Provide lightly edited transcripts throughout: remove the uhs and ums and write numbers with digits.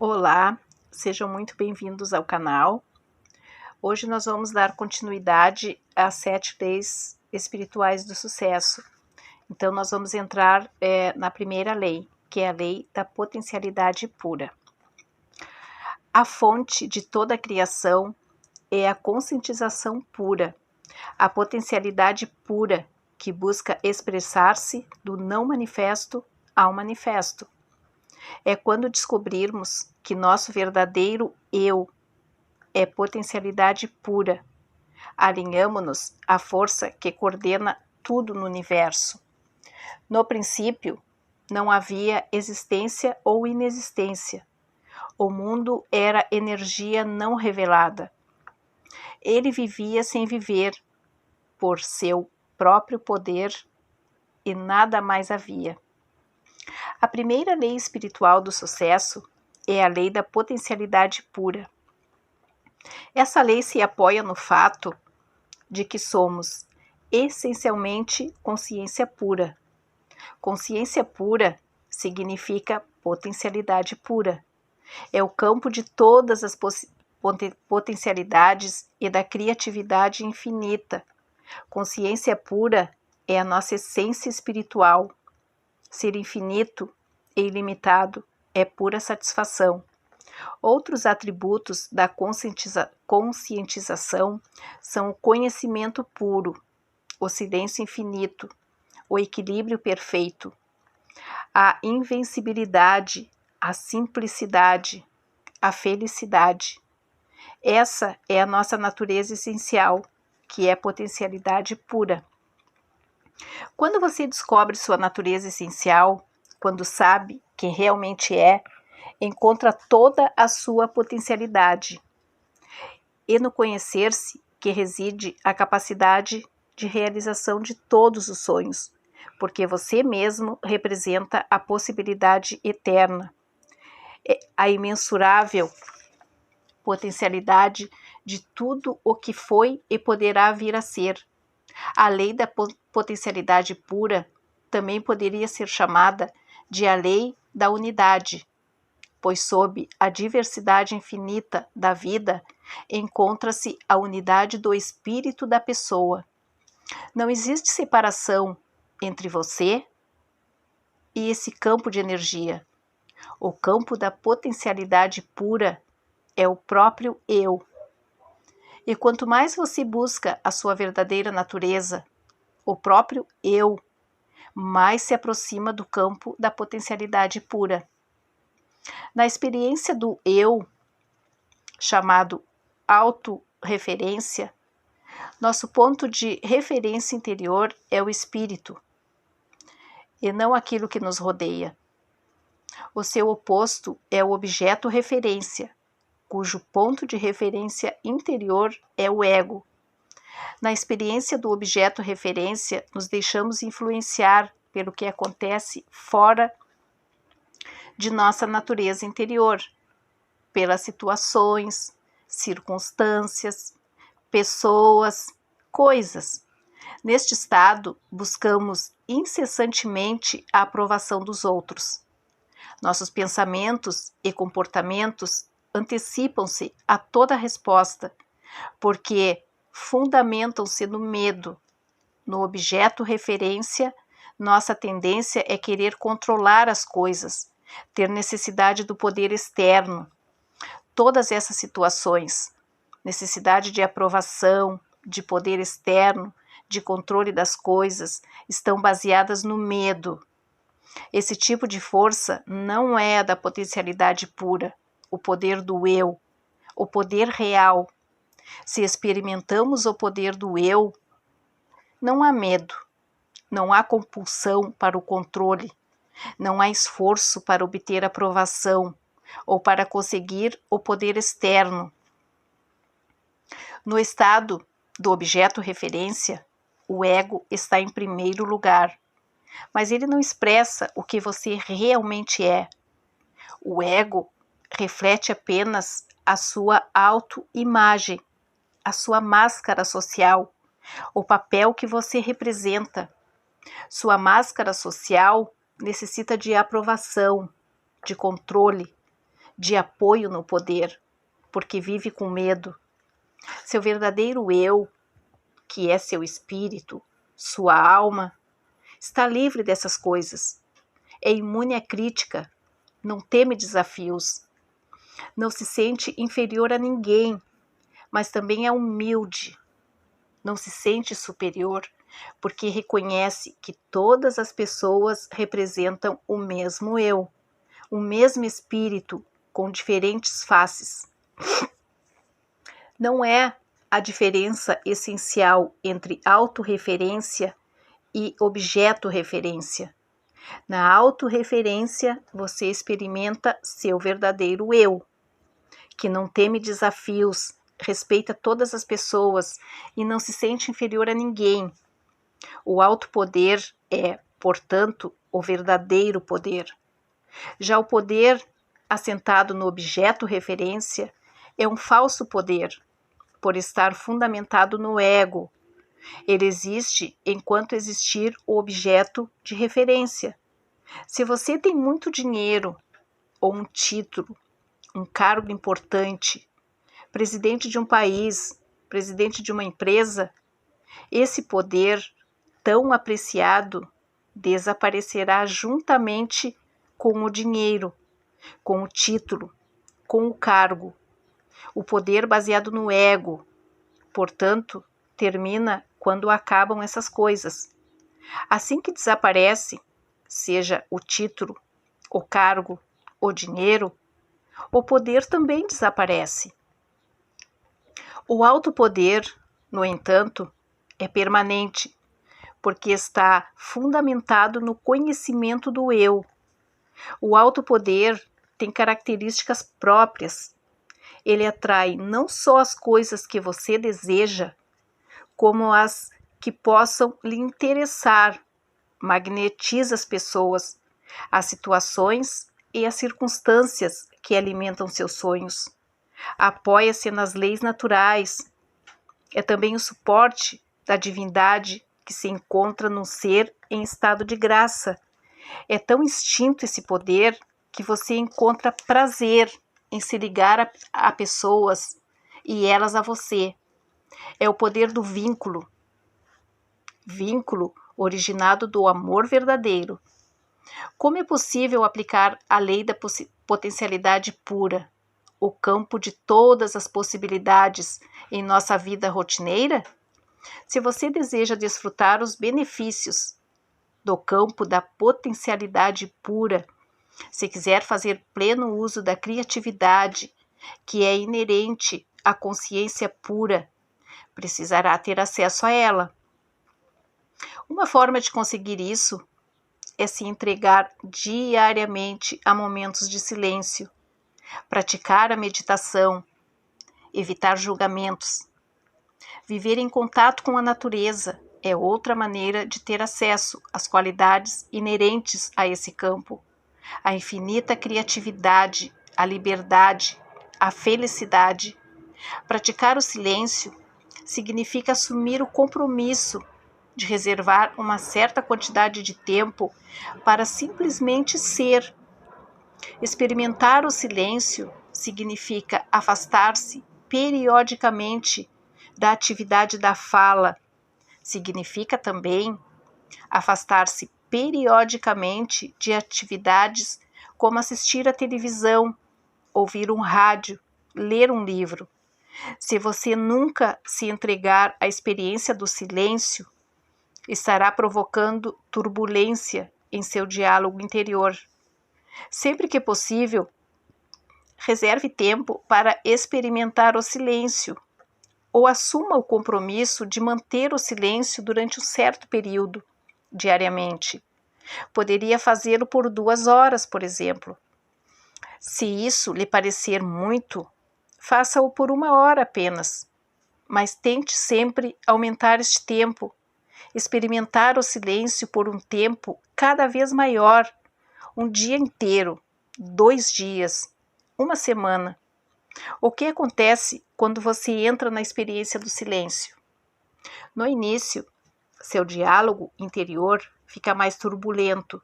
Olá, sejam muito bem-vindos ao canal. Hoje nós vamos dar continuidade às 7 leis espirituais do sucesso. Então nós vamos entrar na primeira lei, que é a lei da potencialidade pura. A fonte de toda a criação é a conscientização pura, a potencialidade pura que busca expressar-se do não manifesto ao manifesto. É quando descobrirmos que nosso verdadeiro eu é potencialidade pura. Alinhamo-nos à força que coordena tudo no universo. No princípio, não havia existência ou inexistência. O mundo era energia não revelada. Ele vivia sem viver, por seu próprio poder, e nada mais havia. A primeira lei espiritual do sucesso é a lei da potencialidade pura. Essa lei se apoia no fato de que somos essencialmente consciência pura. Consciência pura significa potencialidade pura. É o campo de todas as potencialidades e da criatividade infinita. Consciência pura é a nossa essência espiritual. Ser infinito e ilimitado é pura satisfação. Outros atributos da conscientização são o conhecimento puro, o silêncio infinito, o equilíbrio perfeito, a invencibilidade, a simplicidade, a felicidade. Essa é a nossa natureza essencial, que é potencialidade pura. Quando você descobre sua natureza essencial, quando sabe quem realmente é, encontra toda a sua potencialidade. E no conhecer-se que reside a capacidade de realização de todos os sonhos, porque você mesmo representa a possibilidade eterna, a imensurável potencialidade de tudo o que foi e poderá vir a ser. A lei da potencialidade pura também poderia ser chamada de a lei da unidade, pois sob a diversidade infinita da vida encontra-se a unidade do espírito da pessoa. Não existe separação entre você e esse campo de energia. O campo da potencialidade pura é o próprio eu. E quanto mais você busca a sua verdadeira natureza, o próprio eu, mais se aproxima do campo da potencialidade pura. Na experiência do eu, chamado autorreferência, nosso ponto de referência interior é o espírito, e não aquilo que nos rodeia. O seu oposto é o objeto referência, cujo ponto de referência interior é o ego. Na experiência do objeto referência, nos deixamos influenciar pelo que acontece fora de nossa natureza interior, pelas situações, circunstâncias, pessoas, coisas. Neste estado, buscamos incessantemente a aprovação dos outros. Nossos pensamentos e comportamentos antecipam-se a toda resposta, porque fundamentam-se no medo. No objeto referência, nossa tendência é querer controlar as coisas, ter necessidade do poder externo. Todas essas situações, necessidade de aprovação, de poder externo, de controle das coisas, estão baseadas no medo. Esse tipo de força não é a da potencialidade pura, o poder do eu, o poder real. Se experimentamos o poder do eu, não há medo, não há compulsão para o controle, não há esforço para obter aprovação ou para conseguir o poder externo. No estado do objeto referência, o ego está em primeiro lugar, mas ele não expressa o que você realmente é. O ego reflete apenas a sua autoimagem, a sua máscara social, o papel que você representa. Sua máscara social necessita de aprovação, de controle, de apoio no poder, porque vive com medo. Seu verdadeiro eu, que é seu espírito, sua alma, está livre dessas coisas. É imune à crítica, não teme desafios, não se sente inferior a ninguém, mas também é humilde. Não se sente superior, porque reconhece que todas as pessoas representam o mesmo eu, o mesmo espírito, com diferentes faces. Não é a diferença essencial entre autorreferência e objeto-referência. Na autorreferência, você experimenta seu verdadeiro eu, que não teme desafios, respeita todas as pessoas e não se sente inferior a ninguém. O alto poder é, portanto, o verdadeiro poder. Já o poder assentado no objeto referência é um falso poder, por estar fundamentado no ego. Ele existe enquanto existir o objeto de referência. Se você tem muito dinheiro, ou um título, um cargo importante, presidente de um país, presidente de uma empresa, esse poder tão apreciado desaparecerá juntamente com o dinheiro, com o título, com o cargo. O poder baseado no ego, portanto, termina quando acabam essas coisas. Assim que desaparece, seja o título, o cargo, o dinheiro, o poder também desaparece. O alto poder, no entanto, é permanente, porque está fundamentado no conhecimento do eu. O alto poder tem características próprias. Ele atrai não só as coisas que você deseja, como as que possam lhe interessar, magnetiza as pessoas, as situações e as circunstâncias que alimentam seus sonhos. Apoia-se nas leis naturais. É também o suporte da divindade que se encontra num ser em estado de graça. É tão instinto esse poder que você encontra prazer em se ligar a pessoas e elas a você. É o poder do vínculo. Vínculo originado do amor verdadeiro. Como é possível aplicar a lei da potencialidade pura, o campo de todas as possibilidades em nossa vida rotineira? Se você deseja desfrutar os benefícios do campo da potencialidade pura, se quiser fazer pleno uso da criatividade que é inerente à consciência pura, precisará ter acesso a ela. Uma forma de conseguir isso é se entregar diariamente a momentos de silêncio, praticar a meditação, evitar julgamentos. Viver em contato com a natureza é outra maneira de ter acesso às qualidades inerentes a esse campo, a infinita criatividade, a liberdade, a felicidade. Praticar o silêncio significa assumir o compromisso de reservar uma certa quantidade de tempo para simplesmente ser. Experimentar o silêncio significa afastar-se periodicamente da atividade da fala. Significa também afastar-se periodicamente de atividades como assistir à televisão, ouvir um rádio, ler um livro. Se você nunca se entregar à experiência do silêncio, estará provocando turbulência em seu diálogo interior. Sempre que possível, reserve tempo para experimentar o silêncio ou assuma o compromisso de manter o silêncio durante um certo período, diariamente. Poderia fazê-lo por 2 horas, por exemplo. Se isso lhe parecer muito, faça-o por 1 hora apenas, mas tente sempre aumentar este tempo, experimentar o silêncio por um tempo cada vez maior, um dia inteiro, 2 dias, 1 semana. O que acontece quando você entra na experiência do silêncio? No início, seu diálogo interior fica mais turbulento.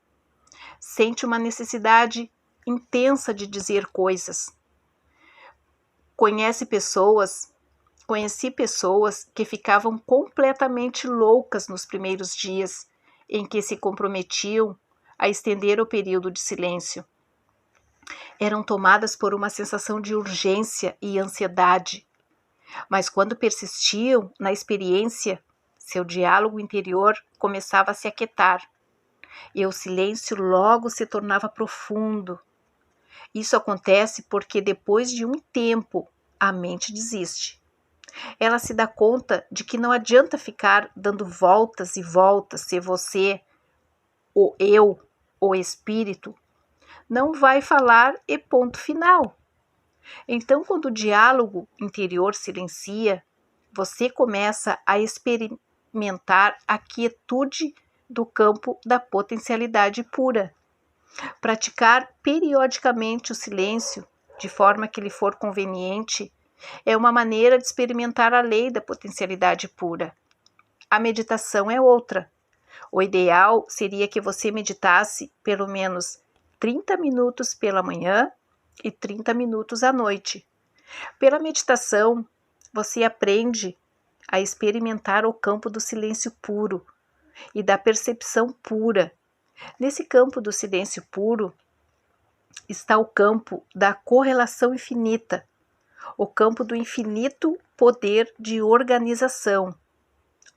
Sente uma necessidade intensa de dizer coisas. Conheci pessoas que ficavam completamente loucas nos primeiros dias em que se comprometiam a estender o período de silêncio. Eram tomadas por uma sensação de urgência e ansiedade, mas quando persistiam na experiência, seu diálogo interior começava a se aquietar e o silêncio logo se tornava profundo. Isso acontece porque depois de um tempo a mente desiste. Ela se dá conta de que não adianta ficar dando voltas e voltas se você, o eu, o espírito, não vai falar e ponto final. Então, quando o diálogo interior silencia, você começa a experimentar a quietude do campo da potencialidade pura. Praticar periodicamente o silêncio, de forma que lhe for conveniente, é uma maneira de experimentar a lei da potencialidade pura. A meditação é outra. O ideal seria que você meditasse pelo menos 30 minutos pela manhã e 30 minutos à noite. Pela meditação, você aprende a experimentar o campo do silêncio puro e da percepção pura. Nesse campo do silêncio puro está o campo da correlação infinita, o campo do infinito poder de organização,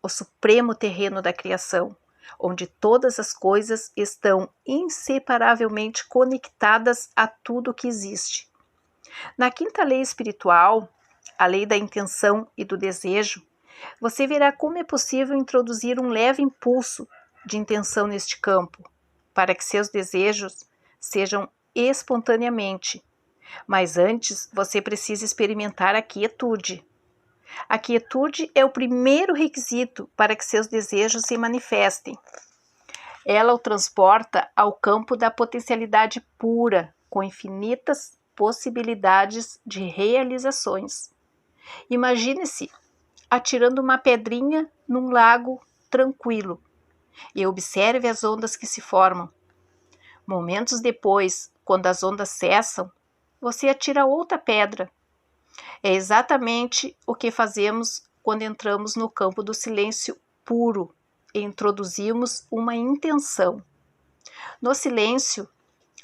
o supremo terreno da criação, onde todas as coisas estão inseparavelmente conectadas a tudo que existe. Na quinta lei espiritual, a lei da intenção e do desejo, você verá como é possível introduzir um leve impulso de intenção neste campo, para que seus desejos sejam espontaneamente. Mas antes, você precisa experimentar a quietude. A quietude é o primeiro requisito para que seus desejos se manifestem. Ela o transporta ao campo da potencialidade pura, com infinitas possibilidades de realizações. Imagine-se atirando uma pedrinha num lago tranquilo e observe as ondas que se formam. Momentos depois, quando as ondas cessam, você atira outra pedra. É exatamente o que fazemos quando entramos no campo do silêncio puro e introduzimos uma intenção. No silêncio,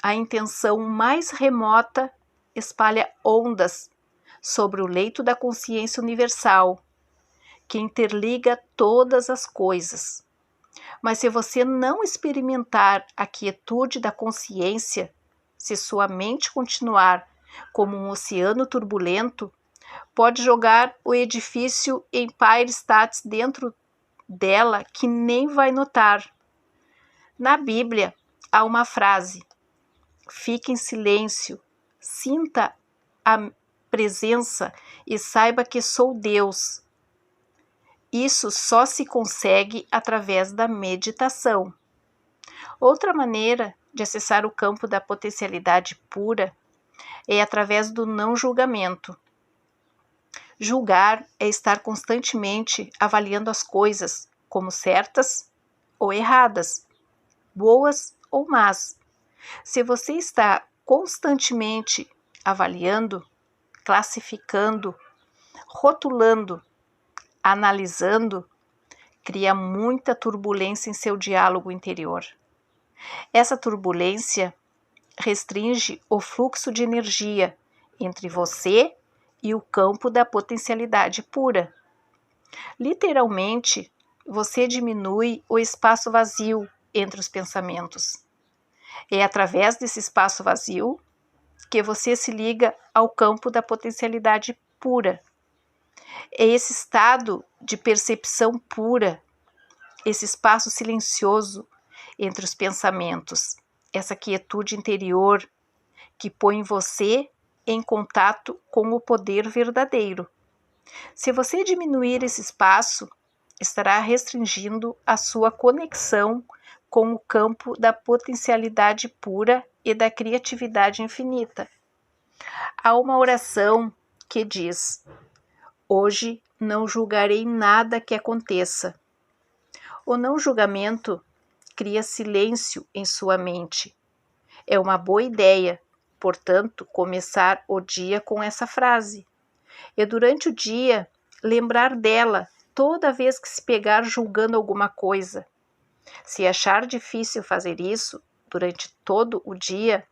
a intenção mais remota espalha ondas sobre o leito da consciência universal, que interliga todas as coisas. Mas se você não experimentar a quietude da consciência, se sua mente continuar como um oceano turbulento, pode jogar o edifício Empire State dentro dela que nem vai notar. Na Bíblia há uma frase: fique em silêncio, sinta a presença e saiba que sou Deus. Isso só se consegue através da meditação. Outra maneira de acessar o campo da potencialidade pura é através do não julgamento. Julgar é estar constantemente avaliando as coisas como certas ou erradas, boas ou más. Se você está constantemente avaliando, classificando, rotulando, analisando, cria muita turbulência em seu diálogo interior. Essa turbulência restringe o fluxo de energia entre você e o campo da potencialidade pura. Literalmente, você diminui o espaço vazio entre os pensamentos. É através desse espaço vazio que você se liga ao campo da potencialidade pura. É esse estado de percepção pura, esse espaço silencioso entre os pensamentos, essa quietude interior que põe você em contato com o poder verdadeiro. Se você diminuir esse espaço, estará restringindo a sua conexão com o campo da potencialidade pura e da criatividade infinita. Há uma oração que diz: hoje não julgarei nada que aconteça. O não julgamento cria silêncio em sua mente. É uma boa ideia portanto, começar o dia com essa frase. E durante o dia, lembrar dela toda vez que se pegar julgando alguma coisa. Se achar difícil fazer isso durante todo o dia,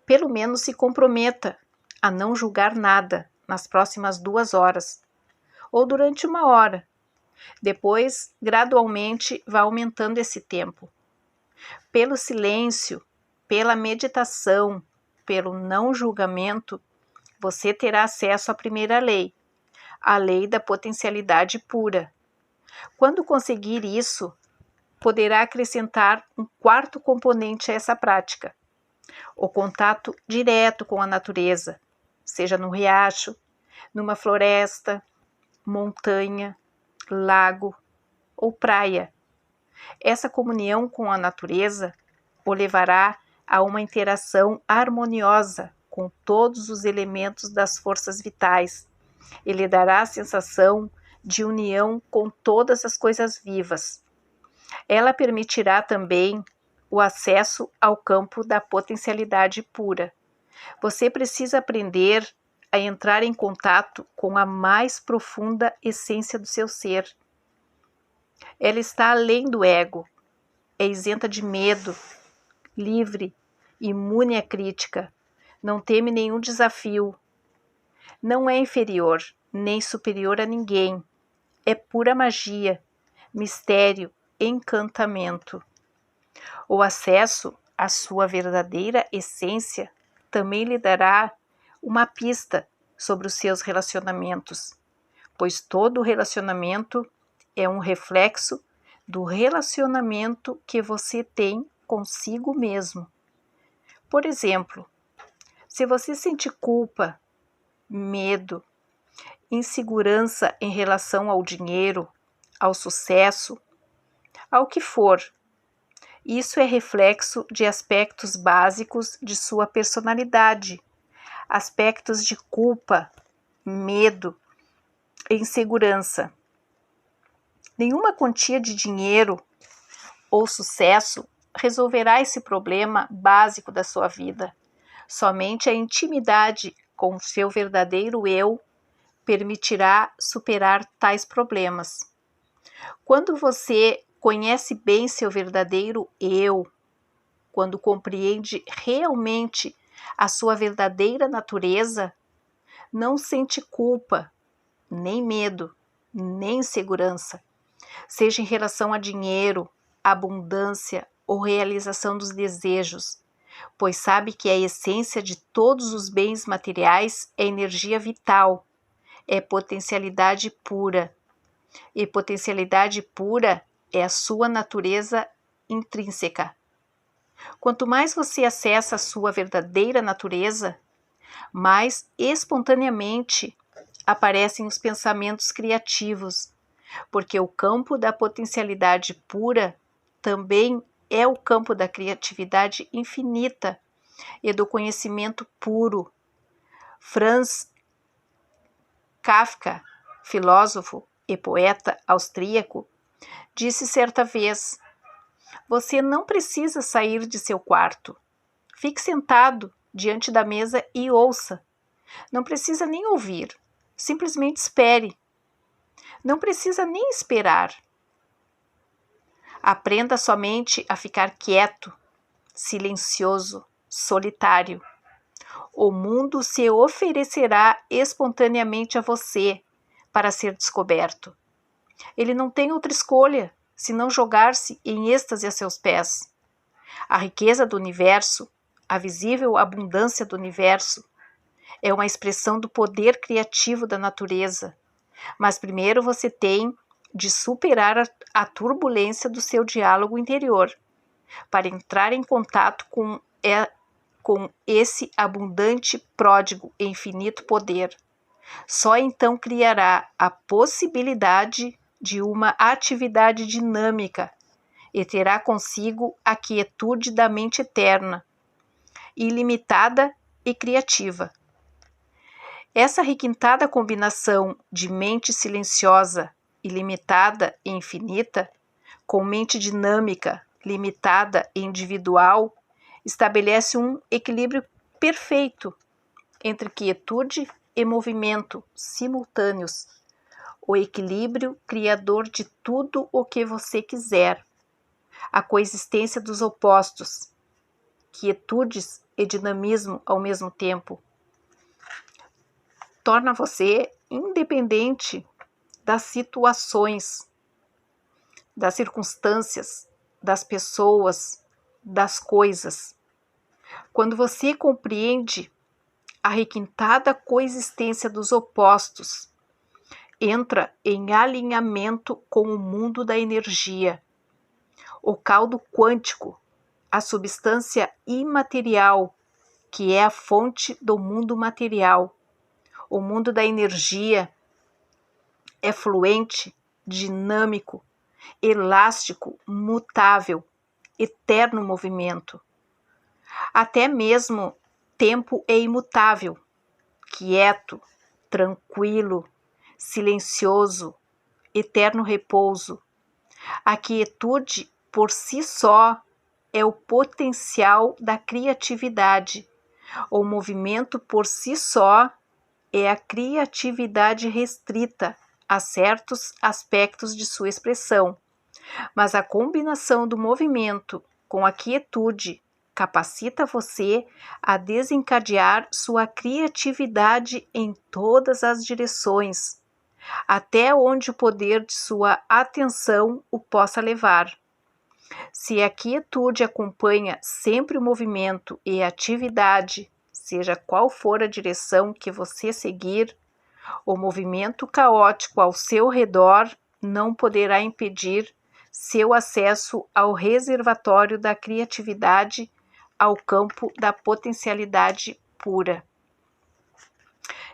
pelo menos se comprometa a não julgar nada nas próximas 2 horas ou durante 1 hora. Depois, gradualmente, vá aumentando esse tempo. Pelo silêncio, pela meditação, pelo não julgamento, você terá acesso à primeira lei, a lei da potencialidade pura. Quando conseguir isso, poderá acrescentar um 4º componente a essa prática: o contato direto com a natureza, seja no riacho, numa floresta, montanha, lago ou praia. Essa comunhão com a natureza o levará a uma interação harmoniosa com todos os elementos das forças vitais e lhe dará a sensação de união com todas as coisas vivas. Ela permitirá também o acesso ao campo da potencialidade pura. Você precisa aprender a entrar em contato com a mais profunda essência do seu ser. Ela está além do ego, é isenta de medo, livre, imune à crítica, não teme nenhum desafio. Não é inferior nem superior a ninguém. É pura magia, mistério, encantamento. O acesso à sua verdadeira essência também lhe dará uma pista sobre os seus relacionamentos, pois todo relacionamento é um reflexo do relacionamento que você tem consigo mesmo. Por exemplo, se você sente culpa, medo, insegurança em relação ao dinheiro, ao sucesso, ao que for, isso é reflexo de aspectos básicos de sua personalidade, aspectos de culpa, medo e insegurança. Nenhuma quantia de dinheiro ou sucesso resolverá esse problema básico da sua vida. Somente a intimidade com o seu verdadeiro eu permitirá superar tais problemas. Quando você conhece bem seu verdadeiro eu, quando compreende realmente a sua verdadeira natureza, não sente culpa, nem medo, nem insegurança, seja em relação a dinheiro, abundância ou realização dos desejos, pois sabe que a essência de todos os bens materiais é energia vital, é potencialidade pura. E potencialidade pura é a sua natureza intrínseca. Quanto mais você acessa a sua verdadeira natureza, mais espontaneamente aparecem os pensamentos criativos, porque o campo da potencialidade pura também é o campo da criatividade infinita e do conhecimento puro. Franz Kafka, filósofo e poeta austríaco, disse certa vez: você não precisa sair de seu quarto. Fique sentado diante da mesa e ouça. Não precisa nem ouvir, simplesmente espere. Não precisa nem esperar. Aprenda somente a ficar quieto, silencioso, solitário. O mundo se oferecerá espontaneamente a você para ser descoberto. Ele não tem outra escolha senão jogar-se em êxtase a seus pés. A riqueza do universo, a visível abundância do universo, é uma expressão do poder criativo da natureza. Mas primeiro você tem de superar a turbulência do seu diálogo interior, para entrar em contato com esse abundante, pródigo e infinito poder. Só então criará a possibilidade de uma atividade dinâmica e terá consigo a quietude da mente eterna, ilimitada e criativa. Essa requintada combinação de mente silenciosa, ilimitada e infinita, com mente dinâmica, limitada e individual, estabelece um equilíbrio perfeito entre quietude e movimento simultâneos, o equilíbrio criador de tudo o que você quiser, a coexistência dos opostos, quietudes e dinamismo ao mesmo tempo, torna você independente das situações, das circunstâncias, das pessoas, das coisas. Quando você compreende a requintada coexistência dos opostos, entra em alinhamento com o mundo da energia, o caldo quântico, a substância imaterial, que é a fonte do mundo material. O mundo da energia é fluente, dinâmico, elástico, mutável, eterno movimento. Até mesmo tempo é imutável, quieto, tranquilo, silencioso, eterno repouso. A quietude por si só é o potencial da criatividade. O movimento por si só é a criatividade restrita a certos aspectos de sua expressão. Mas a combinação do movimento com a quietude capacita você a desencadear sua criatividade em todas as direções, até onde o poder de sua atenção o possa levar. Se a quietude acompanha sempre o movimento e a atividade, seja qual for a direção que você seguir, o movimento caótico ao seu redor não poderá impedir seu acesso ao reservatório da criatividade, ao campo da potencialidade pura.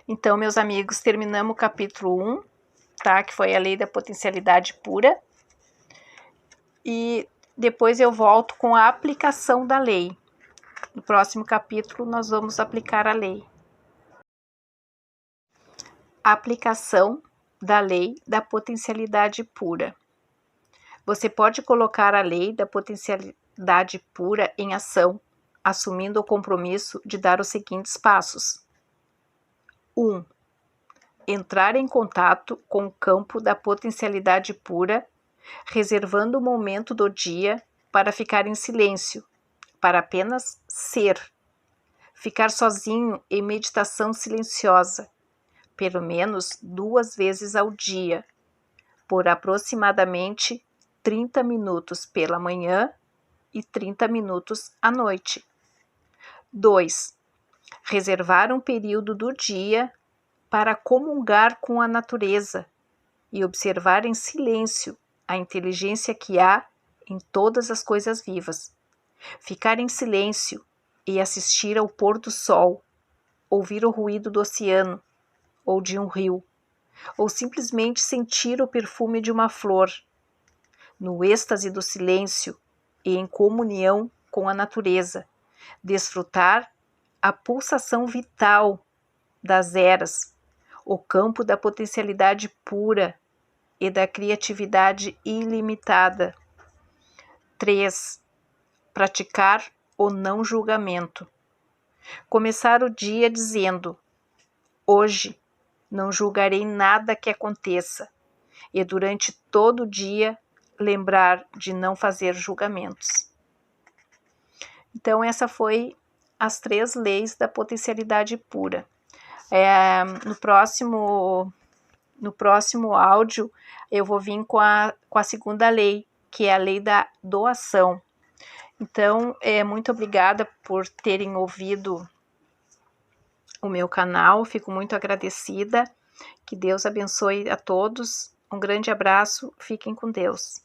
Então, meus amigos, terminamos o capítulo 1, tá? Que foi a lei da potencialidade pura. E depois eu volto com a aplicação da lei. No próximo capítulo, nós vamos aplicar a lei. Aplicação da lei da potencialidade pura. Você pode colocar a lei da potencialidade pura em ação, assumindo o compromisso de dar os seguintes passos. 1. Entrar em contato com o campo da potencialidade pura, reservando o momento do dia para ficar em silêncio, para apenas ser. Ficar sozinho em meditação silenciosa, pelo menos 2 vezes ao dia, por aproximadamente 30 minutos pela manhã e 30 minutos à noite. 2. Reservar um período do dia para comungar com a natureza e observar em silêncio a inteligência que há em todas as coisas vivas. Ficar em silêncio e assistir ao pôr do sol, ouvir o ruído do oceano ou de um rio, ou simplesmente sentir o perfume de uma flor, no êxtase do silêncio e em comunhão com a natureza, desfrutar a pulsação vital das eras, o campo da potencialidade pura e da criatividade ilimitada. 3. Praticar o não julgamento. Começar o dia dizendo: hoje não julgarei nada que aconteça, e durante todo o dia lembrar de não fazer julgamentos. Então, essa foi as 3 leis da potencialidade pura. No próximo áudio, eu vou vir com a segunda lei, que é a lei da doação. Então, muito obrigada por terem ouvido o meu canal, fico muito agradecida. Que Deus abençoe a todos. Um grande abraço, fiquem com Deus.